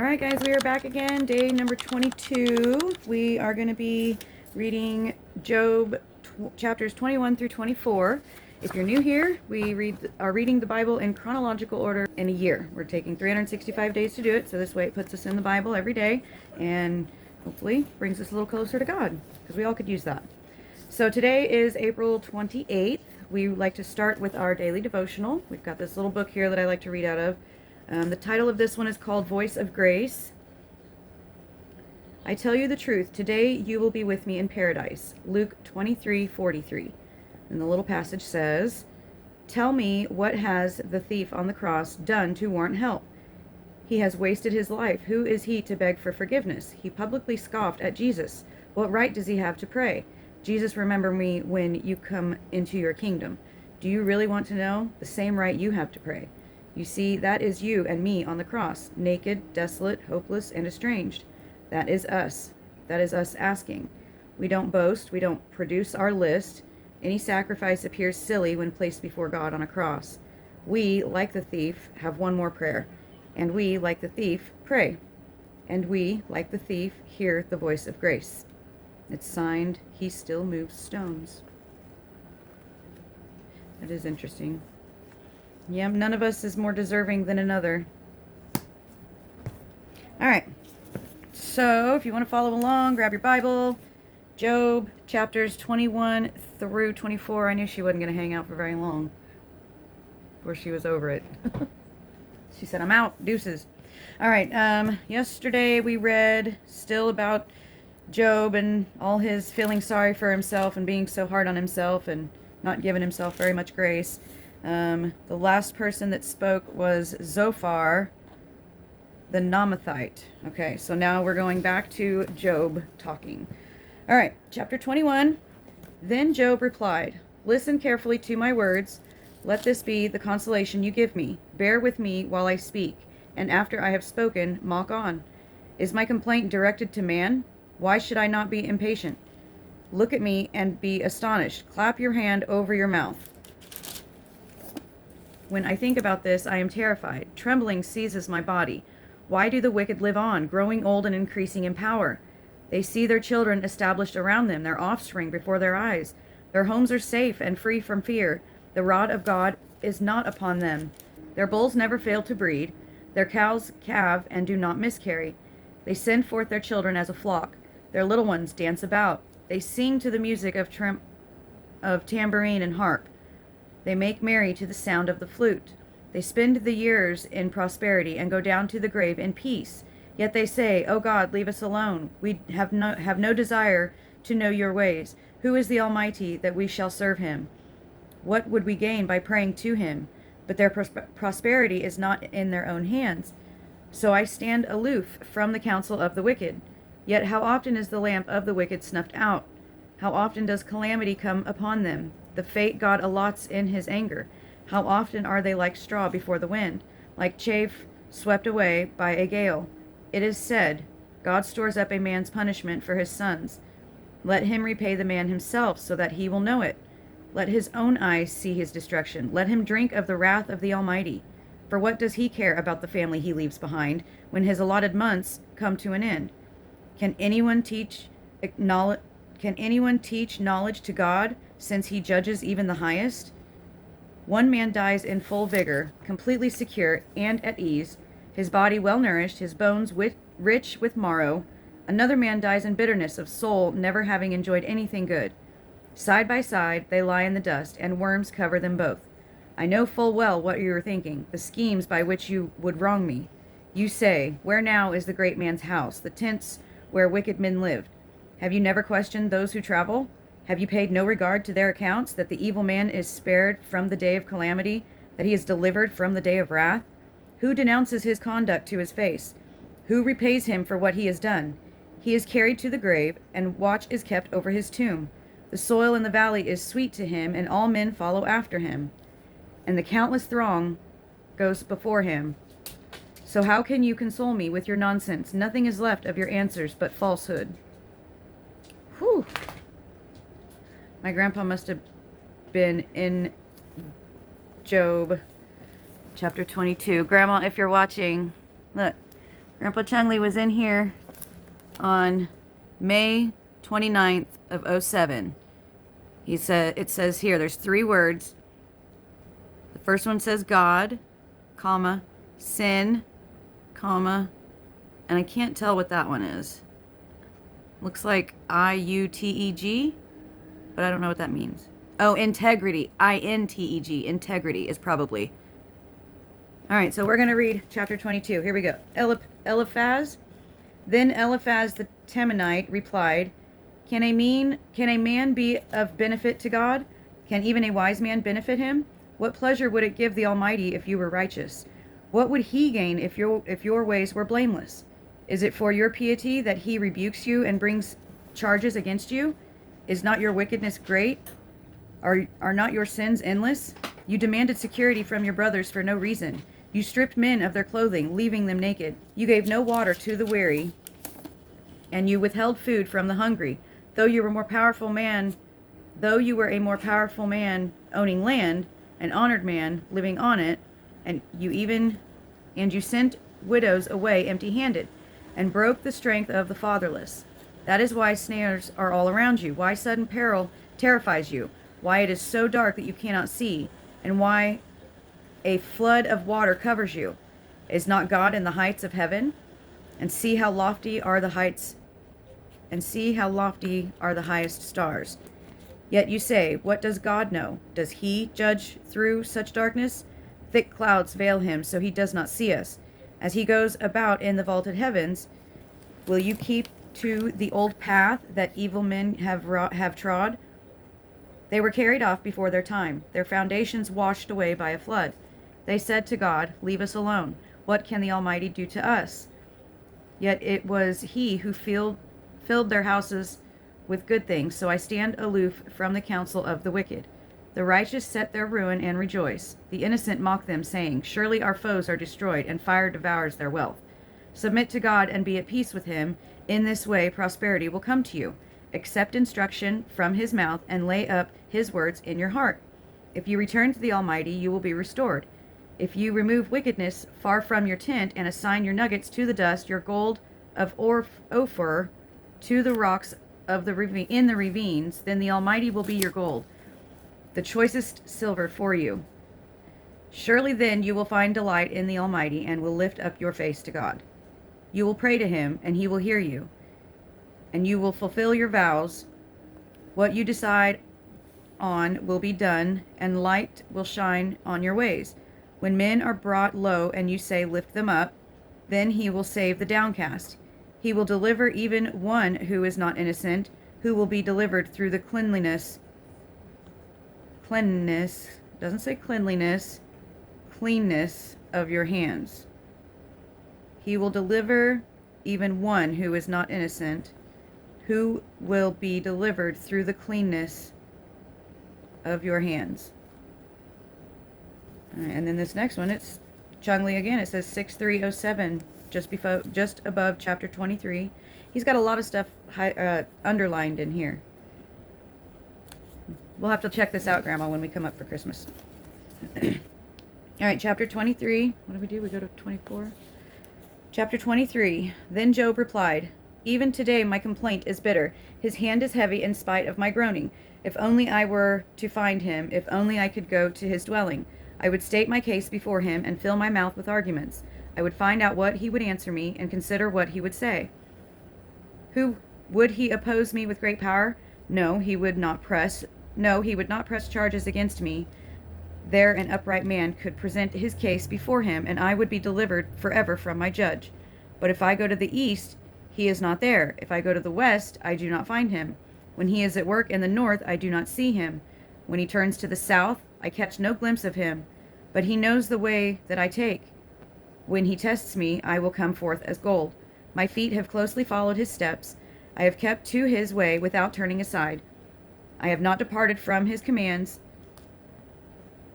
right, guys, we are back again. Day number 22. We are going to be reading Job chapters 21 through 24. If you're new here, we are reading the Bible in chronological order in a year. We're taking 365 days to do it, so this way it puts us in the Bible every day and hopefully brings us a little closer to God, because we all could use that. So today is April 28th. We like to start with our daily devotional. We've got this little book here that I like to read out of. The title of this one is called Voice of Grace. I tell you the truth, today you will be with me in paradise. Luke 23:43. And the little passage says, tell me, what has the thief on the cross done to warrant help? He has wasted his life. Who is he to beg for forgiveness? He publicly scoffed at Jesus. What right does he have to pray? Jesus, remember me when you come into your kingdom. Do you really want to know? The same right you have to pray. You see, that is you and me on the cross, naked, desolate, hopeless, and estranged. That is us. That is us asking. We don't boast. We don't produce our list. Any sacrifice appears silly when placed before God on a cross. We, like the thief, have one more prayer. And we, like the thief, pray. And we, like the thief, hear the voice of grace. It's signed, He Still Moves Stones. That is interesting. Yeah, none of us is more deserving than another. All right. So if you want to follow along, grab your Bible. Job chapters 21 through 24. I knew she wasn't going to hang out for very long before she was over it. She said, I'm out. Deuces. All right. Yesterday we read still about Job and all his feeling sorry for himself and being so hard on himself and not giving himself very much grace. The last person that spoke was Zophar, the Namathite. Okay, so now we're going back to Job talking. All right, chapter 21. Then Job replied, listen carefully to my words. Let this be the consolation you give me. Bear with me while I speak, and after I have spoken, mock on. Is my complaint directed to man? Why should I not be impatient? Look at me and be astonished. Clap your hand over your mouth. When I think about this, I am terrified. Trembling seizes my body. Why do the wicked live on, growing old and increasing in power? They see their children established around them, their offspring before their eyes. Their homes are safe and free from fear. The rod of God is not upon them. Their bulls never fail to breed. Their cows calve and do not miscarry. They send forth their children as a flock. Their little ones dance about. They sing to the music of tambourine and harp. They make merry to the sound of the flute. They spend the years in prosperity and go down to the grave in peace. Yet they say, O God, leave us alone. We have no desire to know your ways. Who is the Almighty that we shall serve him? What would we gain by praying to him? But their prosperity is not in their own hands. So I stand aloof from the counsel of the wicked. Yet how often is the lamp of the wicked snuffed out? How often does calamity come upon them? The fate God allots in his anger. How often are they like straw before the wind, like chaff swept away by a gale? It is said, God stores up a man's punishment for his sons. Let him repay the man himself, so that he will know it. Let his own eyes see his destruction. Let him drink of the wrath of the Almighty. For what does he care about the family he leaves behind when his allotted months come to an end? Can anyone teach knowledge to God, since he judges even the highest? One man dies in full vigor, completely secure and at ease, his body well nourished, his bones rich with marrow. Another man dies in bitterness of soul, never having enjoyed anything good. Side by side they lie in the dust, and worms cover them both. I know full well what you are thinking, the schemes by which you would wrong me. You say, where now is the great man's house, the tents where wicked men lived? Have you never questioned those who travel? Have you paid no regard to their accounts, that the evil man is spared from the day of calamity, that he is delivered from the day of wrath? Who denounces his conduct to his face? Who repays him for what he has done? He is carried to the grave, and watch is kept over his tomb. The soil in the valley is sweet to him, and all men follow after him. And the countless throng goes before him. So how can you console me with your nonsense? Nothing is left of your answers but falsehood. Whew. My grandpa must have been in Job chapter 22. Grandma, if you're watching, look, Grandpa Chungley was in here on May 29th of '07. It says here, there's 3 words. The first one says God, comma, sin, comma, and I can't tell what that one is. Looks like IUTEG, but I don't know what that means. Oh, integrity, INTEG, integrity is probably. All right, so we're going to read chapter 22. Here we go. Eliphaz. Then Eliphaz the Temanite replied, Can a man be of benefit to God? Can even a wise man benefit him? What pleasure would it give the Almighty if you were righteous? What would he gain if your ways were blameless? Is it for your piety that he rebukes you and brings charges against you? Is not your wickedness great? Are not your sins endless? You demanded security from your brothers for no reason. You stripped men of their clothing, leaving them naked. You gave no water to the weary, and you withheld food from the hungry. Though you were a more powerful man owning land, an honored man living on it, and you sent widows away empty-handed, and broke the strength of the fatherless. That is why snares are all around you, why sudden peril terrifies you, why it is so dark that you cannot see, and why a flood of water covers you. Is not God in the heights of heaven? And see how lofty are the highest stars. Yet you say, what does God know? Does he judge through such darkness? Thick clouds veil him, so he does not see us. As he goes about in the vaulted heavens, will you keep to the old path that evil men have trod? They were carried off before their time, their foundations washed away by a flood. They said to God, leave us alone. What can the Almighty do to us? Yet it was he who filled their houses with good things, so I stand aloof from the counsel of the wicked. The righteous set their ruin and rejoice. The innocent mock them, saying, surely our foes are destroyed, and fire devours their wealth. Submit to God and be at peace with him. In this way prosperity will come to you. Accept instruction from his mouth and lay up his words in your heart. If you return to the Almighty, you will be restored. If you remove wickedness far from your tent and assign your nuggets to the dust, your gold of Ophir to the rocks of in the ravines, then the Almighty will be your gold, the choicest silver for you. Surely then you will find delight in the Almighty and will lift up your face to God. You will pray to him, and he will hear you, and you will fulfill your vows. What you decide on will be done, and light will shine on your ways. When men are brought low and you say, lift them up, then he will save the downcast. He will deliver even one who is not innocent, who will be delivered through the cleanness, doesn't say cleanliness, cleanness of your hands. He will deliver even one who is not innocent, who will be delivered through the cleanness of your hands. All right, and then this next one, it's Chungley again. It says 6307, just above chapter 23. He's got a lot of stuff underlined in here. We'll have to check this out, Grandma, when we come up for Christmas. All right, chapter 23. What do we do? We go to 24. Chapter 23. Then Job replied, even today my complaint is bitter. His hand is heavy in spite of my groaning. If only I were to find him, if only I could go to his dwelling. I would state my case before him and fill my mouth with arguments. I would find out what he would answer me and consider what he would say. Would he oppose me with great power? No, he would not press charges against me. There an upright man could present his case before him, and I would be delivered forever from my judge. But if I go to the east, he is not there. If I go to the west, I do not find him. When he is at work in the north, I do not see him. When he turns to the south, I catch no glimpse of him. But he knows the way that I take. When he tests me, I will come forth as gold. My feet have closely followed his steps. I have kept to his way without turning aside. I have not departed from his commands.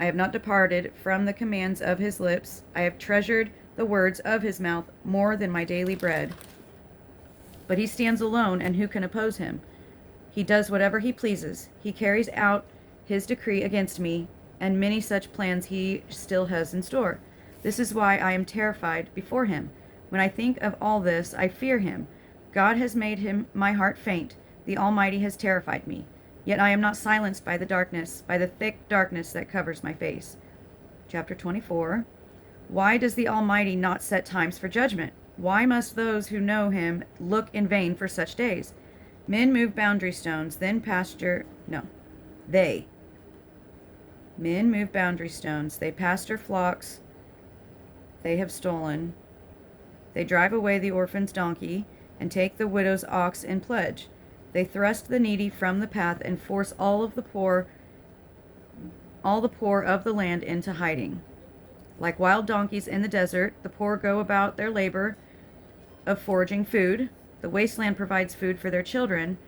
I have not departed from the commands of his lips. I have treasured the words of his mouth more than my daily bread. But he stands alone, and who can oppose him? He does whatever he pleases. He carries out his decree against me, and many such plans he still has in store. This is why I am terrified before him. When I think of all this, I fear him. God has made him my heart faint. The Almighty has terrified me. Yet I am not silenced by the darkness, by the thick darkness that covers my face. Chapter 24. Why does the Almighty not set times for judgment? Why must those who know him look in vain for such days? Men move boundary stones, then pasture. No, they. Men move boundary stones. They pasture flocks they have stolen. They drive away the orphan's donkey and take the widow's ox in pledge. They thrust the needy from the path and force all the poor of the land into hiding. Like wild donkeys in the desert, the poor go about their labor of foraging food. The wasteland provides food for their children.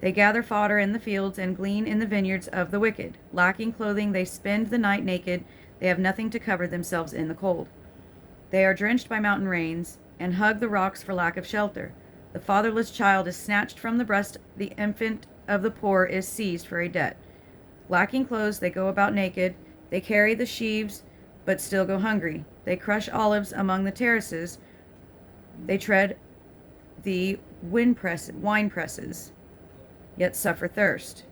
They gather fodder in the fields and glean in the vineyards of the wicked. Lacking clothing, they spend the night naked. They have nothing to cover themselves in the cold. They are drenched by mountain rains and hug the rocks for lack of shelter. The fatherless child is snatched from the breast. The infant of the poor is seized for a debt. Lacking clothes, they go about naked. They carry the sheaves, but still go hungry. They crush olives among the terraces. They tread the wine presses, yet suffer thirst.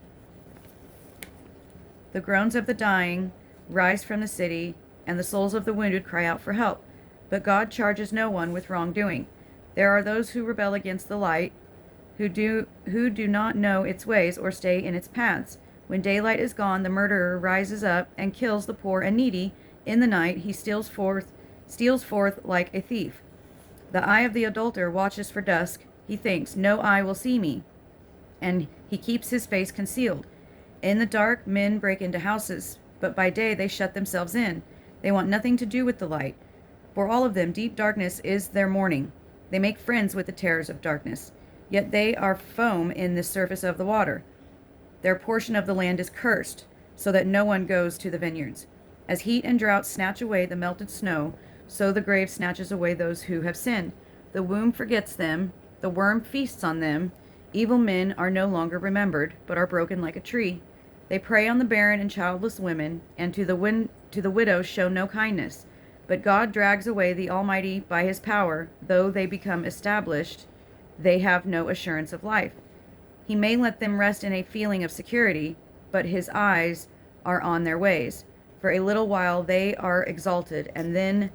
The groans of the dying rise from the city, and the souls of the wounded cry out for help. But God charges no one with wrongdoing. There are those who rebel against the light, who do not know its ways or stay in its paths. When daylight is gone, the murderer rises up and kills the poor and needy. In the night, he steals forth like a thief. The eye of the adulterer watches for dusk. He thinks, no eye will see me, and he keeps his face concealed. In the dark, men break into houses, but by day they shut themselves in. They want nothing to do with the light. For all of them, deep darkness is their morning. They make friends with the terrors of darkness, yet they are foam in the surface of the water. Their portion of the land is cursed, so that no one goes to the vineyards. As heat and drought snatch away the melted snow, so the grave snatches away those who have sinned. The womb forgets them, the worm feasts on them. Evil men are no longer remembered, but are broken like a tree. They prey on the barren and childless women, and to the widow show no kindness. But God drags away the Almighty by his power. Though they become established, they have no assurance of life. He may let them rest in a feeling of security, but his eyes are on their ways. For a little while they are exalted, and then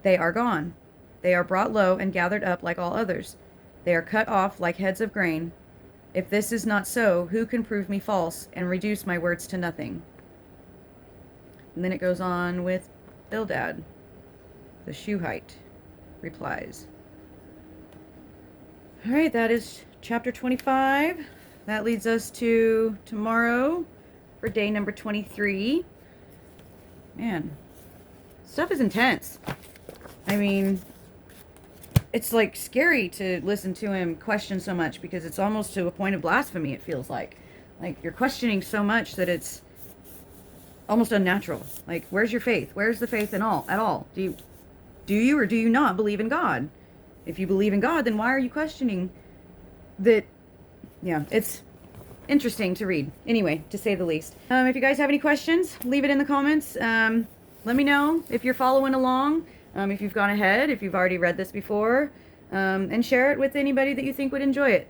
they are gone. They are brought low and gathered up like all others. They are cut off like heads of grain. If this is not so, who can prove me false and reduce my words to nothing? And then it goes on with Bildad. The Shuhite replies. All right, that is chapter 25. That leads us to tomorrow for day number 23. Man, stuff is intense. I mean, it's like scary to listen to him question so much, because it's almost to a point of blasphemy, it feels like. Like, you're questioning so much that it's almost unnatural. Like, where's your faith? Where's the faith at all? Do you or do you not believe in God? If you believe in God, then why are you questioning that? Yeah, it's interesting to read. Anyway, to say the least. If you guys have any questions, leave it in the comments. Let me know if you're following along, if you've gone ahead, if you've already read this before, and share it with anybody that you think would enjoy it.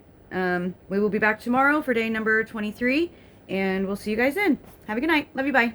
We will be back tomorrow for day number 23, and we'll see you guys then. Have a good night. Love you. Bye.